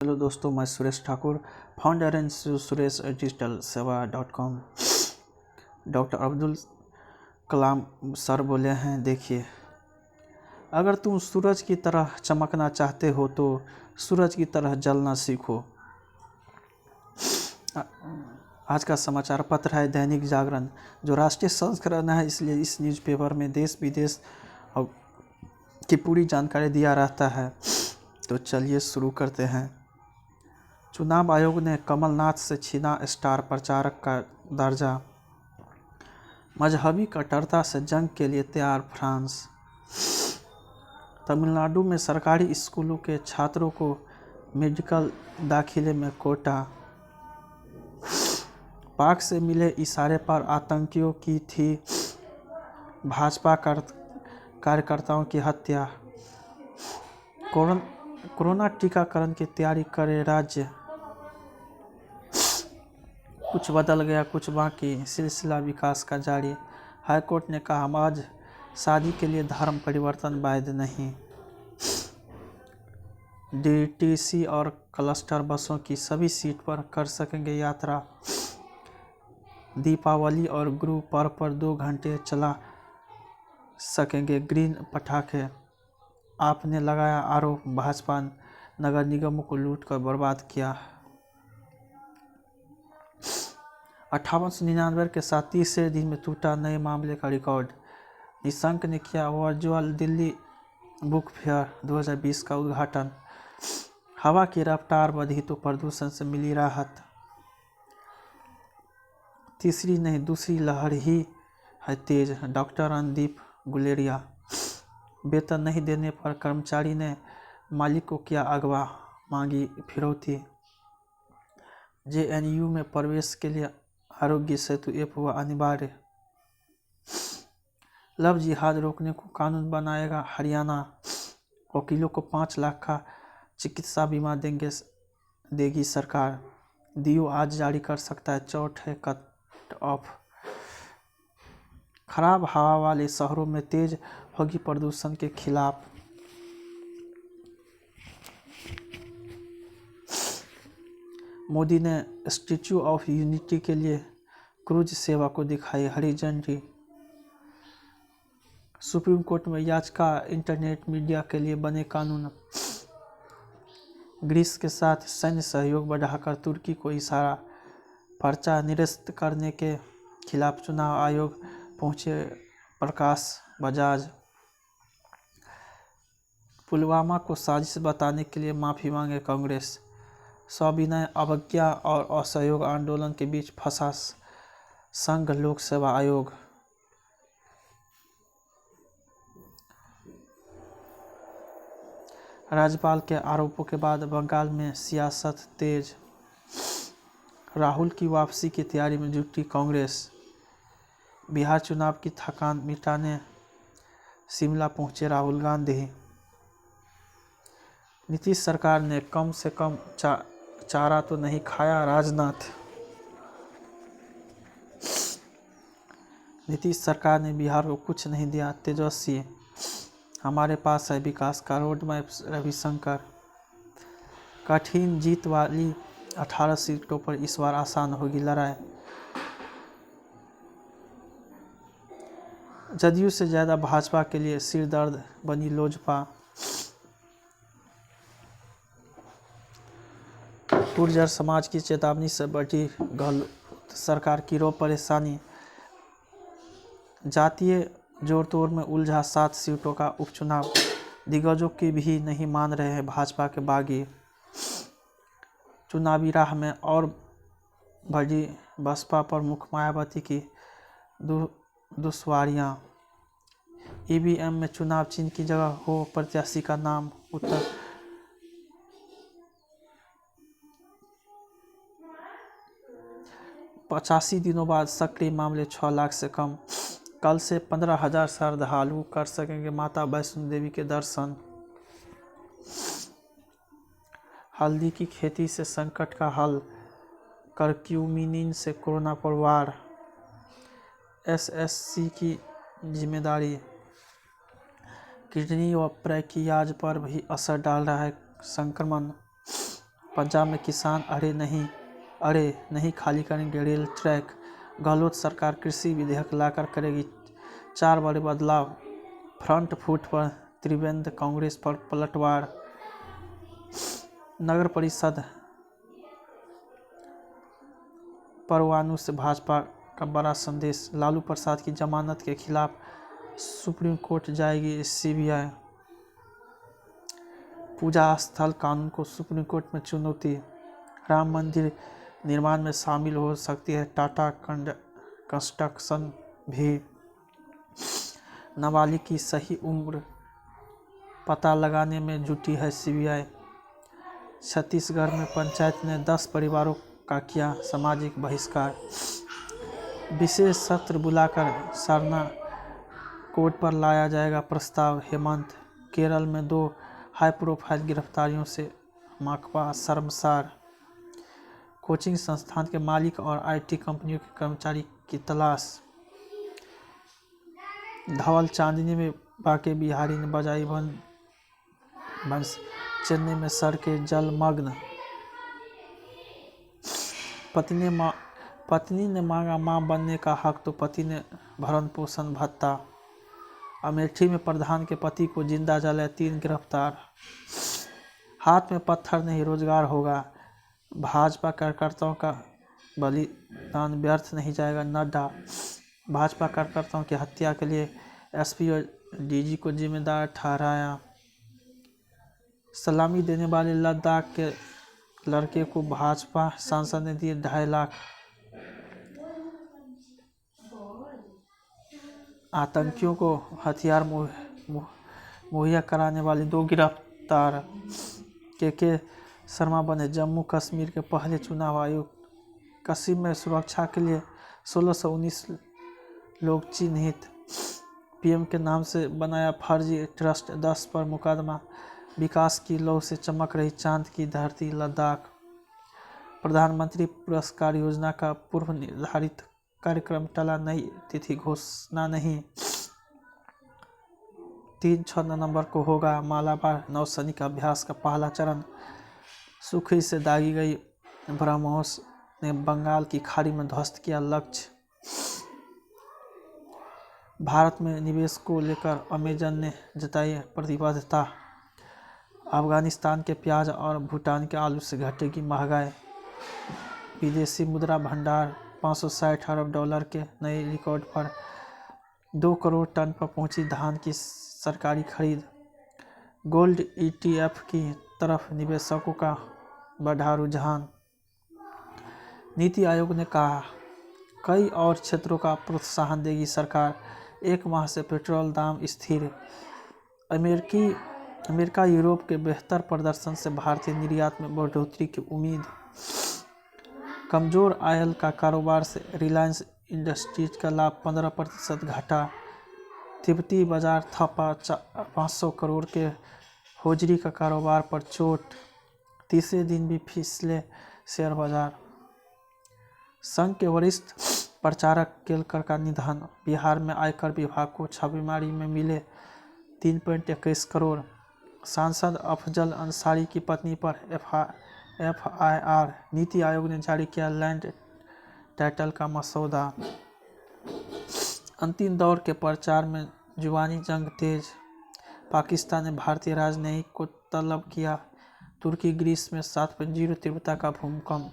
Hello दोस्तों, मैं Suresh Thakur, founder and Suresh digital सेवा.com। डॉक्टर अब्दुल कलाम सर बोले हैं, देखिए, अगर तुम सूरज की तरह चमकना चाहते हो तो सूरज की तरह जलना सीखो। आज का समाचार पत्र है दैनिक जागरण, जो राष्ट्रीय संस्करण है, इसलिए इस न्यूज़पेपर में देश विदेश की पूरी जानकारी दिया रहता है। तो चलिए शुरू करते हैं। चुनाव आयोग ने कमलनाथ से छीना स्टार प्रचारक का दर्जा। मजहबी कट्टरता से जंग के लिए तैयार फ्रांस। तमिलनाडु में सरकारी स्कूलों के छात्रों को मेडिकल दाखिले में कोटा। पाक से मिले इशारे पर आतंकियों की थी भाजपा कार्यकर्ताओं की हत्या। कोरोना टीकाकरण की तैयारी करे राज्य। कुछ बदल गया, कुछ बाकी, सिलसिला विकास का जारी। हाईकोर्ट ने कहा, आज शादी के लिए धर्म परिवर्तन वैध नहीं। डीटीसी और क्लस्टर बसों की सभी सीट पर कर सकेंगे यात्रा। दीपावली और गुरु पर्व पर 2 घंटे चला सकेंगे ग्रीन पटाखे। आपने लगाया आरोप, भाजपा नगर निगमों को लूट कर बर्बाद किया। 5899 के साथ तीसरे दिन में टूटा नए मामले का रिकॉर्ड। निशंक ने किया वर्चुअल दिल्ली बुक फेयर 2020 का उद्घाटन। हवा की रफ्तार बढ़ी तो प्रदूषण से मिली राहत। तीसरी नहीं, दूसरी लहर ही है तेज, डॉक्टर रणदीप गुलेरिया। वेतन नहीं देने पर कर्मचारी ने मालिक को किया अगवा, मांगी फिरौती। जेएनयू में प्रवेश के लिए आरोग्य सेतु ऐप हुआ अनिवार्य। लव जिहाद रोकने को कानून बनाएगा हरियाणा। वकीलों को 5 लाख का चिकित्सा बीमा देगी सरकार। डीओ आज जारी कर सकता है चौथे कट ऑफ। खराब हवा वाले शहरों में तेज होगी प्रदूषण के खिलाफ। मोदी ने स्टैच्यू ऑफ यूनिटी के लिए क्रूज सेवा को दिखाई हरी झंडी। सुप्रीम कोर्ट में याचिका, इंटरनेट मीडिया के लिए बने कानून। ग्रीस के साथ सैन्य सहयोग बढ़ाकर तुर्की को इशारा। पर्चा निरस्त करने के खिलाफ चुनाव आयोग पहुंचे प्रकाश बजाज। पुलवामा को साजिश बताने के लिए माफ़ी मांगे कांग्रेस। सविनय अवज्ञा और असहयोग आंदोलन के बीच फंसा संघ लोक सेवा आयोग। राज्यपाल के आरोपों के बाद बंगाल में सियासत तेज। राहुल की वापसी की तैयारी में जुटी कांग्रेस। बिहार चुनाव की थकान मिटाने शिमला पहुंचे राहुल गांधी। नीतीश सरकार ने कम से कम चारा तो नहीं खाया, राजनाथ। नीतीश सरकार ने बिहार को कुछ नहीं दिया, तेजस्वी। हमारे पास है विकास का रोड मैप, रविशंकर। कठिन जीत वाली 18 सीटों पर इस बार आसान होगी लड़ाई। जदयू से ज़्यादा भाजपा के लिए सिरदर्द बनी लोजपा। गुर्जर समाज की चेतावनी से बढ़ी गहलोत सरकार की रो परेशानी। जातीय जोड़-तोड़ में उलझा 7 सीटों का उपचुनाव। दिग्गजों की भी नहीं मान रहे हैं भाजपा के बागी। चुनावी राह में और बढ़ी बसपा प्रमुख मायावती की दुश्वारियां। ईवीएम में चुनाव चिन्ह की जगह हो प्रत्याशी का नाम। उत्तर 85 दिनों बाद सक्रिय मामले 6 लाख से कम। कल से 15,000 श्रद्धालु कर सकेंगे माता वैष्णो देवी के दर्शन। हल्दी की खेती से संकट का हल। करक्यूमिन से कोरोना पर वार। एसएससी की जिम्मेदारी। किडनी व पैंक्रियाज पर भी असर डाल रहा है संक्रमण। पंजाब में किसान अड़े नहीं खाली करेंगे रेल ट्रैक। गहलोत सरकार कृषि विधेयक लाकर करेगी 4 बड़े बदलाव। फ्रंट फुट पर त्रिवेंद्र, कांग्रेस पर पलटवार। नगर परिषद परवानू से भाजपा का बड़ा संदेश। लालू प्रसाद की जमानत के खिलाफ सुप्रीम कोर्ट जाएगी सीबीआई। पूजा स्थल कानून को सुप्रीम कोर्ट में चुनौती। राम मंदिर निर्माण में शामिल हो सकती है टाटा कंस्ट्रक्शन भी। नाबालिग की सही उम्र पता लगाने में जुटी है सीबीआई। छत्तीसगढ़ में पंचायत ने 10 परिवारों का किया सामाजिक बहिष्कार। विशेष सत्र बुलाकर सरना कोर्ट पर लाया जाएगा प्रस्ताव। हेमंत, केरल में 2 हाई प्रोफाइल गिरफ्तारियों से माकपा शर्मसार। कोचिंग संस्थान के मालिक और आईटी कंपनियों के कर्मचारी की तलाश। धवल चांदनी में बाके बिहारी ने बजाई बंस। चेन्नई में सड़कें जलमग्न। पत्नी ने मांगा मां बनने का हक तो पति ने भरण पोषण भत्ता। अमेठी में प्रधान के पति को जिंदा जलाए 3 गिरफ्तार। हाथ में पत्थर नहीं रोजगार होगा। भाजपा कार्यकर्ताओं का बलिदान व्यर्थ नहीं जाएगा नड्डा। भाजपा कार्यकर्ताओं की हत्या के लिए एसपी और डीजी को जिम्मेदार ठहराया। सलामी देने वाले लद्दाख के लड़के को भाजपा सांसद ने दिए 2.5 लाख। आतंकियों को हथियार मुहैया कराने वाले 2 गिरफ्तार। के शर्मा बने जम्मू कश्मीर के पहले चुनाव आयुक्त। कश्मीर में सुरक्षा के लिए 1619 लोग चिन्हित। पीएम के नाम से बनाया फर्जी ट्रस्ट, 10 पर मुकदमा। विकास की लौ से चमक रही चांद की धरती लद्दाख। प्रधानमंत्री पुरस्कार योजना का पूर्व निर्धारित कार्यक्रम टला, नई तिथि घोषणा नहीं। 3-6 नवंबर को होगा मालाबार नौसैनिक अभ्यास का पहला चरण। सुखी से दागी गई ब्रह्मोस ने बंगाल की खाड़ी में ध्वस्त किया लक्ष्य। भारत में निवेश को लेकर अमेजन ने जताई प्रतिबद्धता। अफगानिस्तान के प्याज और भूटान के आलू से घटेगी महंगाई। विदेशी मुद्रा भंडार 560 अरब डॉलर के नए रिकॉर्ड पर। 2 करोड़ टन पर पहुंची धान की सरकारी खरीद। गोल्ड ईटीएफ की तरफ निवेशकों का बढ़ा रुझान। नीति आयोग ने कहा कई और क्षेत्रों का प्रोत्साहन देगी सरकार। 1 माह से पेट्रोल दाम स्थिर। अमेरिका यूरोप के बेहतर प्रदर्शन से भारतीय निर्यात में बढ़ोतरी की उम्मीद। कमजोर आयल का कारोबार से रिलायंस इंडस्ट्रीज का लाभ 15% घटा। तिब्बती बाजार थपा। 500 करोड़ के होजरी का कारोबार पर चोट। तीसरे दिन भी फिसले शेयर बाजार। संघ के वरिष्ठ प्रचारक केलकर का निधन। बिहार में आयकर विभाग को छापेमारी में मिले 3.21 करोड़। सांसद अफजल अंसारी की पत्नी पर एफआईआर। नीति आयोग ने जारी किया लैंड टाइटल का मसौदा। अंतिम दौर के प्रचार में जुबानी जंग तेज। पाकिस्तान ने भारतीय राजनयिक को तलब किया। तुर्की ग्रीस में 7.0 तीव्रता का भूकंप।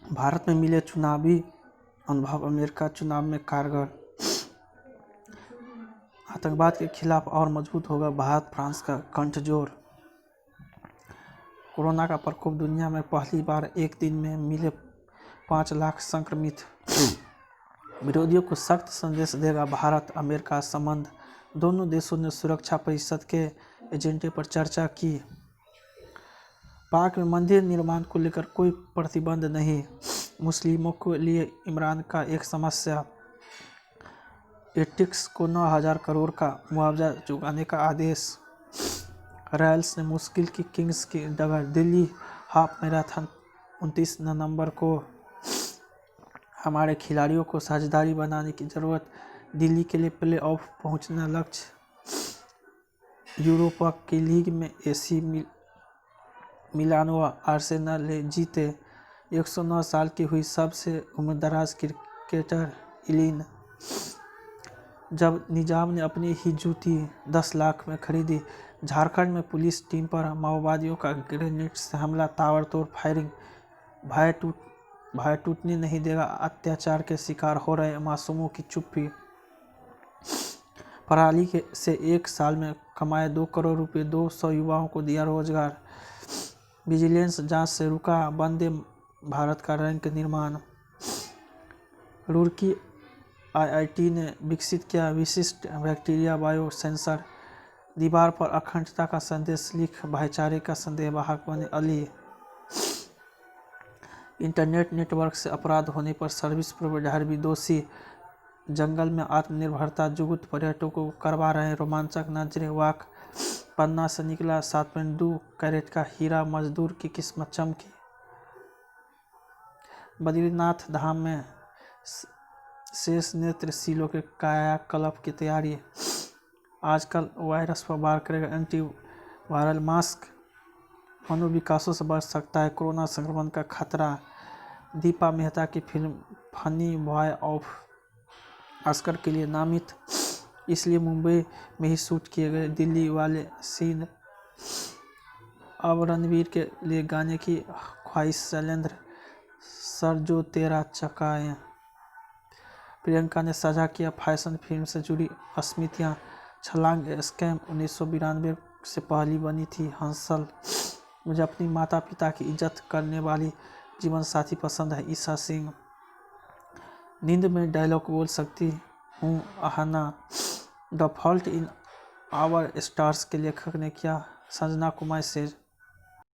भारत में मिले चुनावी अनुभव, अमेरिका चुनाव में कारगर। आतंकवाद के खिलाफ और मजबूत होगा भारत फ्रांस का कंठजोर। कोरोना का प्रकोप, दुनिया में पहली बार एक दिन में मिले 5 लाख संक्रमित। विरोधियों को सख्त संदेश देगा भारत अमेरिका संबंध। दोनों देशों ने सुरक्षा परिषद के एजेंडे पर चर्चा की। पाक में मंदिर निर्माण को लेकर कोई प्रतिबंध नहीं। मुस्लिमों के लिए इमरान का एक समस्या। एटिक्स को 9,000 करोड़ का मुआवजा चुकाने का आदेश। रॉयल्स ने मुश्किल की किंग्स की डगर। दिल्ली हाफ मैराथन 29 नवंबर को। हमारे खिलाड़ियों को साझेदारी बनाने की ज़रूरत। दिल्ली के लिए प्ले-ऑफ पहुंचना लक्ष्य। यूरोपा की लीग में एसी मिलान व आर्सेनल ने जीते। 109 साल की हुई सबसे उम्रदराज क्रिकेटर इलिन। जब निजाम ने अपनी ही जूती 10 लाख में खरीदी। झारखंड में पुलिस टीम पर माओवादियों का ग्रेनेड से हमला, ताबड़तोड़ फायरिंग। भय टूटने नहीं देगा, अत्याचार के शिकार हो रहे मासूमों की चुप्पी। पराली से 1 साल में कमाए 2 करोड़ रुपए, 200 युवाओं को दिया रोजगार। विजिलेंस जांच से रुका वंदे भारत का रैंक निर्माण। रुड़की आईआईटी ने विकसित किया विशिष्ट बैक्टीरिया बायो सेंसर। दीवार पर अखंडता का संदेश लिख भाईचारे का संदेशवाहक बने अली। इंटरनेट नेटवर्क से अपराध होने पर सर्विस प्रोवाइडर भी दोषी। जंगल में आत्मनिर्भरता जुगुत पर्यटकों को करवा रहे रोमांचक नजरे वाक। पन्ना से निकला 7.2 कैरेट का हीरा, मजदूर की किस्मत चमकी। बद्रीनाथ धाम में शेष नेत्र सीलों के कायाकल्प की तैयारी। आजकल वायरस पर वार करेगा एंटी वायरल मास्क। मनोविकासों से बढ़ सकता है कोरोना संक्रमण का खतरा। दीपा मेहता की film funny boy of Oscar के लिए नामित, इसलिए मुंबई में ही शूट किए गए दिल्ली वाले सीन। अब रणवीर के लिए गाने की ख्वाहिश शैलेंद्र। सर जो तेरा चकाए। प्रियंका ने साझा किया फैशन फिल्म से जुड़ी स्मृतियाँ। छलांग स्कैम 1992 से पहली बनी थी हंसल। मुझे अपनी माता पिता की इज्जत करने वाली जीवन साथी पसंद है, ईशा सिंह। नींद में डायलॉग बोल सकती हूँ, Ahana. The fault in our stars के लेखक ने किया संजना को मैसेज।